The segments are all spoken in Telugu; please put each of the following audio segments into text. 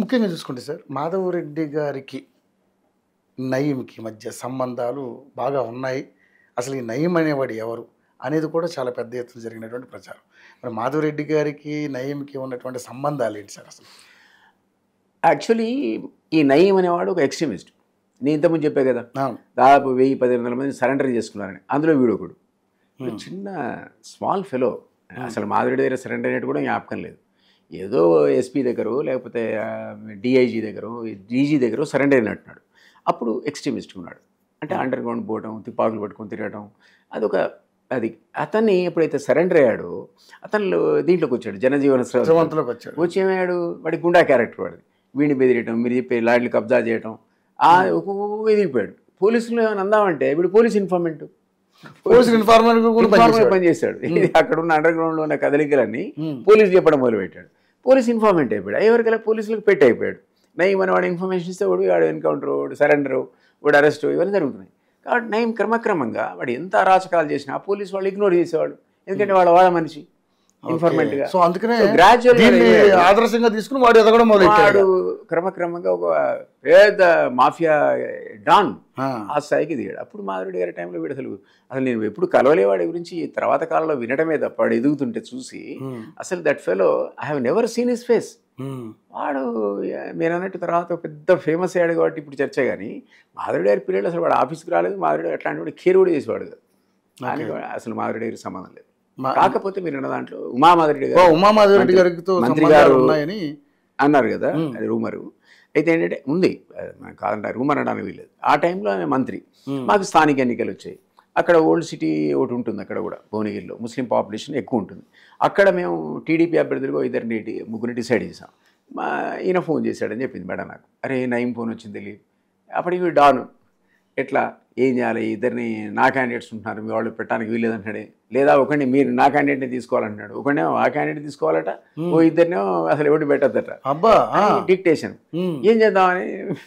ముఖ్యంగా చూసుకుంటే సార్ మాధవరెడ్డి గారికి నయీంకి మధ్య సంబంధాలు బాగా ఉన్నాయి. అసలు ఈ నయీం అనేవాడు ఎవరు అనేది కూడా చాలా పెద్ద ఎత్తున జరిగినటువంటి ప్రచారం. మరి మాధవరెడ్డి గారికి నయీంకి ఉన్నటువంటి సంబంధాలు ఏంటి సార్ అసలు? యాక్చువల్లీ ఈ నయీం అనేవాడు ఒక ఎక్స్ట్రీమిస్ట్. నేను ఇంతకుముందు చెప్పే కదా, అవును. దాదాపు 1000-1500 మంది సరెండర్ చేసుకున్నారని. అందులో వీడొకడు చిన్న స్మాల్ ఫెలో. అసలు మాధవరెడ్డి దగ్గర సరెండర్ అయినట్టు కూడా జ్ఞాపకం లేదు. ఏదో ఎస్పీ దగ్గర లేకపోతే డిఐజీ దగ్గర డీజీ దగ్గర సరెండర్ అయినట్టున్నాడు. అప్పుడు ఎక్స్ట్రీమిస్ట్ ఉన్నాడు. అంటే అండర్ గ్రౌండ్ పోవడం, తుపాకులు పట్టుకొని తిరగడం, అదొక అది. అతన్ని ఎప్పుడైతే సరెండర్ అయ్యాడో అతను దీంట్లోకి వచ్చాడు, జనజీవన స్రవంతిలోకి వచ్చాడు. వచ్చి ఏమయ్యాడు, వాడి గుండా క్యారెక్టర్ వాడిది. వీడిని బెదిరియటం, మీరు చెప్పే లాడ్లు కబ్జా చేయటం, ఎదిగిపోయాడు. పోలీసులు ఏమైనా అందామంటే వీడు పోలీస్ ఇన్ఫార్మెంట్ పనిచేస్తాడు. అక్కడ ఉన్న అండర్ గ్రౌండ్ లో ఉన్న కదలికలన్నీ పోలీసు చెప్పడం మొదలుపెట్టాడు. పోలీస్ ఇన్ఫార్మెంట్ అయిపోయాడు. ఎవరికైనా పోలీసులకు పెట్టి అయిపోయాడు. నయీం అని వాడు ఇన్ఫర్మేషన్ ఇస్తే వాడు ఎన్కౌంటర్, వాడు సరెండర్, వాడు అరెస్ట్, ఇవన్నీ జరుగుతున్నాయి. కాబట్టి నయీం క్రమక్రమంగా వాడు ఎంత అరాచకాలు చేసినా ఆ పోలీసు వాళ్ళు ఇగ్నోర్ చేసేవాడు. ఎందుకంటే వాళ్ళ మనిషి ఇన్ఫర్మేట్ గా. సో అందుకనే గ్రాడ్యువల్ ఆదర్శంగా తీసుకుని వాడు ఎదగడం మొదలెట్టాడు. క్రమక్రమంగా ఒక పెద్ద మాఫియా డాన్ ఆ స్థాయికి దిగాడు. అప్పుడు మాధవరెడ్డి గారి టైంలో వీడు అసలు నేను ఎప్పుడు కలవలేవాడి గురించి తర్వాత కాలంలో వినటమే తప్ప వాడు ఎదుగుతుంటే చూసి అసలు that fellow I have never seen his face. వాడు మీరు అన్నట్టు తర్వాత పెద్ద ఫేమస్ అయ్యాడు కాబట్టి ఇప్పుడు చర్చ. కానీ మాధవరెడ్డి గారి పీరియడ్ అసలు వాడు ఆఫీస్కి రాలేదు. మాధవరెడ్డి అట్లాంటి వాడు కేర్ కూడా చేసేవాడు కాదు. అసలు మాధవరెడ్డి గారికి సంబంధం లేదు. కాకపోతే మీరు అన్న దాంట్లో ఉమామాధవరెడ్డి గారితో మంత్రి గారు అన్నారు కదా, అది రూమరు. అయితే ఏంటంటే ఉంది, కాదంటే రూమర్ అనడానికి వీల్లేదు. ఆ టైంలో ఆమె మంత్రి. మాకు స్థానిక ఎన్నికలు వచ్చాయి. అక్కడ ఓల్డ్ సిటీ ఒకటి ఉంటుంది, అక్కడ కూడా భువనగిరిలో ముస్లిం పాపులేషన్ ఎక్కువ ఉంటుంది. అక్కడ మేము టీడీపీ అభ్యర్థులుగా ముగ్గురిని డిసైడ్ చేసాం. ఈయన ఫోన్ చేశాడని చెప్పింది మేడం నాకు. అరే నయీం ఫోన్ వచ్చింది తెలియదు. అప్పటికి డాను ఎట్లా ఏం చేయాలి, ఇద్దరిని నా క్యాండిడేట్స్ ఉంటున్నారు, మీ వాళ్ళు పెట్టడానికి వీల్లేదంటాడే, లేదా ఒకరిని మీరు నా క్యాండిడేట్ని తీసుకోవాలంటున్నాడు, ఒకరినేమో ఆ క్యాండిడేట్ తీసుకోవాలట, ఓ ఇద్దరినేమో అసలు ఎవరు పెట్టద్దట. అబ్బా డిక్టేషన్. ఏం చేద్దామని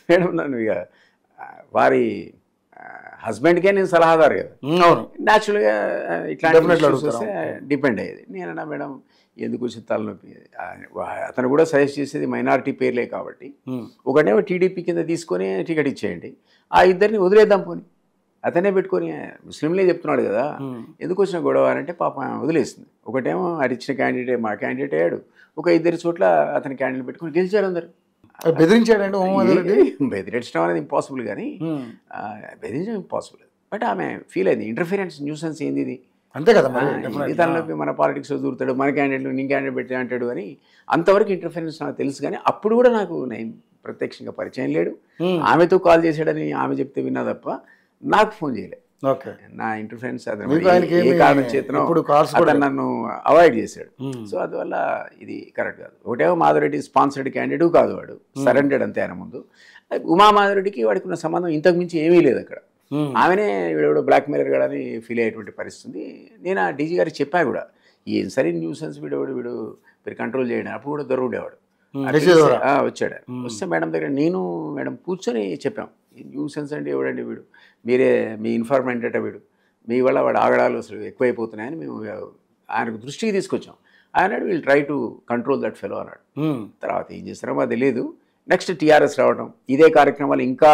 మేడం నన్ను ఇక వారి హస్బెండ్కే నేను సలహాదారు కదా, న్యాచురల్గా ఇట్లాంటి డిపెండ్ అయ్యేది. నేనన్నా మేడం ఎందుకు వచ్చి తలనొప్పి. అతను కూడా సజెస్ట్ చేసేది మైనారిటీ పేర్లే కాబట్టి ఒకటేమో టీడీపీ కింద తీసుకొని టికెట్ ఇచ్చేయండి, ఆ ఇద్దరిని వదిలేద్దాం పోని, అతనే పెట్టుకొని ముస్లింలే చెప్తున్నాడు కదా, ఎందుకు వచ్చిన గొడవ అంటే పాపం వదిలేస్తుంది. ఒకటేమో అది ఇచ్చిన క్యాండిడేట్ మా క్యాండిడేట్ అయ్యాడు, ఒక ఇద్దరి చోట్ల అతని క్యాండిడేట్ పెట్టుకొని గెలిచారు అందరు. బెదిరించాడండి. బెదిరించడం అనేది ఇంపాసిబుల్, కానీ బెదిరించడం ఇంపాసిబుల్. బట్ ఆమె ఫీల్ అయింది, ఇంటర్ఫీరెన్స్ న్యూసెన్స్ ఏంది ఇది, అంతే కదా, తనలోకి మన పాలిటిక్స్లో దూరుతాడు, మన క్యాండిడేట్లు నీ క్యాండిడేట్ పెట్టి అంటాడు అని అంతవరకు ఇంటర్ఫరెన్స్ నాకు తెలుసు. కానీ అప్పుడు కూడా నాకు నేను ప్రత్యక్షంగా పరిచయం లేడు. ఆమెతో కాల్ చేశాడని ఆమె చెప్తే విన్నా తప్ప నాకు ఫోన్ చేయలేదు. నా ఇంటర్ఫరెన్స్ ఏ కారణం చేతనో అతను నన్ను అవాయిడ్ చేశాడు. సో అందువల్ల ఇది కరెక్ట్ కాదు. ఒకటేమో మాధవరెడ్డి స్పాన్సర్డ్ క్యాండిడేట్ కాదు, వాడు సరెండర్డ్ అంతే. ఆయన ముందు ఉమామాధవరెడ్డికి వాడికి ఉన్న సంబంధం ఇంతకు మించి ఏమీ లేదు అక్కడ. ఆమెనే వీడు బ్లాక్ మెయిలర్ గాడని ఫీల్ అయ్యేటువంటి పరిస్థితి. నేను ఆ డీజీ గారికి చెప్పా కూడా, ఏం సరే న్యూసెన్స్ వీడు మీరు కంట్రోల్ చేయడం. అప్పుడు కూడా దొర ఉండేవాడు, వచ్చాడు. వస్తే మేడం దగ్గర మేడం కూర్చొని చెప్పాం, ఈ న్యూసెన్స్ అంటే ఎవడండి వీడు, మీరే మీ ఇన్ఫార్మెంట్ అంటే వీడు, మీ వల్ల వాడు ఆగడాలు అసలు ఎక్కువైపోతున్నాయని మేము ఆయనకు దృష్టికి తీసుకొచ్చాం. ఆయన వీళ్ళు try to control that fellow అన్నాడు. తర్వాత ఏం చేస్తారో మాకు తెలియదు. నెక్స్ట్ టీఆర్ఎస్ రావడం, ఇదే కార్యక్రమాలు ఇంకా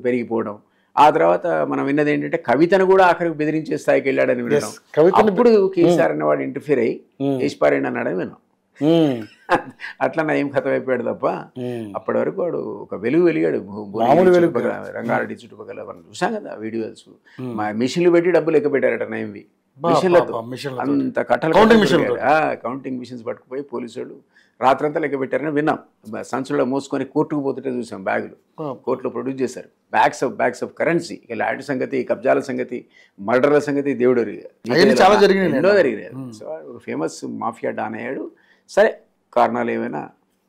పెరిగిపోవడం. ఆ తర్వాత మనం విన్నది ఏంటంటే కవితను కూడా ఆఖరికి బెదిరించే స్థాయికి వెళ్ళాడని విన్నాం. అప్పుడు కేసీఆర్ అనేవాడు ఇంటర్ఫీర్ అయ్యి వేసిపారేండి అన్నాడని విన్నాం. అట్లా నయం కథ అయిపోయాడు తప్ప అప్పటి వరకు వాడు ఒక వెలిగాడు. రంగారెడ్డి చుట్టుపక్కల చూసాం కదా వీడియోస్, మా మిషన్లు పెట్టి డబ్బులు లెక్క పెట్టారట నయంవి. మిషన్లతో అంత కట్టలు కౌంటింగ్ మిషన్స్ పట్టుకుపోయి పోలీసు వాళ్ళు రాత్రంతా లెక్క పెట్టారని విన్నాం. సంచుల్లో మోసుకొని కోర్టుకు పోతుంటే చూసాం, బ్యాగులు కోర్టులో ప్రొడ్యూస్ చేశారు, బ్యాగ్స్ ఆఫ్ కరెన్సీ. ఇక ల్యాండ్ సంగతి, కబ్జాల సంగతి, మర్డర్ల సంగతి దేవుడు చాలా ఎన్నో జరిగినాయి. సో ఫేమస్ మాఫియా డాన్ అయ్యాడు. సరే కారణాలు ఏమైనా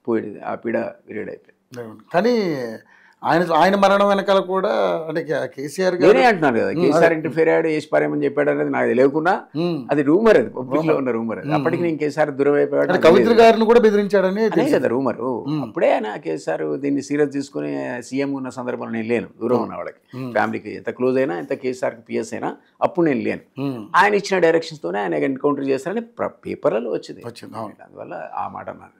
పోయేది, ఆ పీడ విరేడ్ అయిపోయింది. కానీ ఆయన మరణం వెనకాల కూడా అంటే కేసీఆర్ నేనే అంటున్నాను కదా, కేసీఆర్ ఇంటర్ఫీర్ అయ్యాడు, వేసిపారేమని చెప్పాడు అనేది నాకు తెలియకుండా అది రూమర్, అది పబ్లిక్ లో ఉన్న రూమర్. అది అప్పటికి నేను కేసీఆర్ దూరం అయిపోయాడు, కవిత్రి గారిని కూడా బెదిరించాడని అదే కదా రూమర్. అప్పుడే ఆయన కేసీఆర్ దీన్ని సీరియస్ తీసుకుని సీఎం ఉన్న సందర్భంలో నేను లేను, దూరం ఉన్న వాళ్ళకి ఫ్యామిలీకి ఎంత క్లోజ్ అయినా, ఎంత కేసీఆర్కి పిఎస్ అయినా అప్పుడు నేను లేను. ఆయన ఇచ్చిన డైరెక్షన్స్ తోనే ఆయన ఎన్కౌంటర్ చేస్తారని పేపర్లలో వచ్చింది. అందువల్ల ఆ మాట అన్నాను.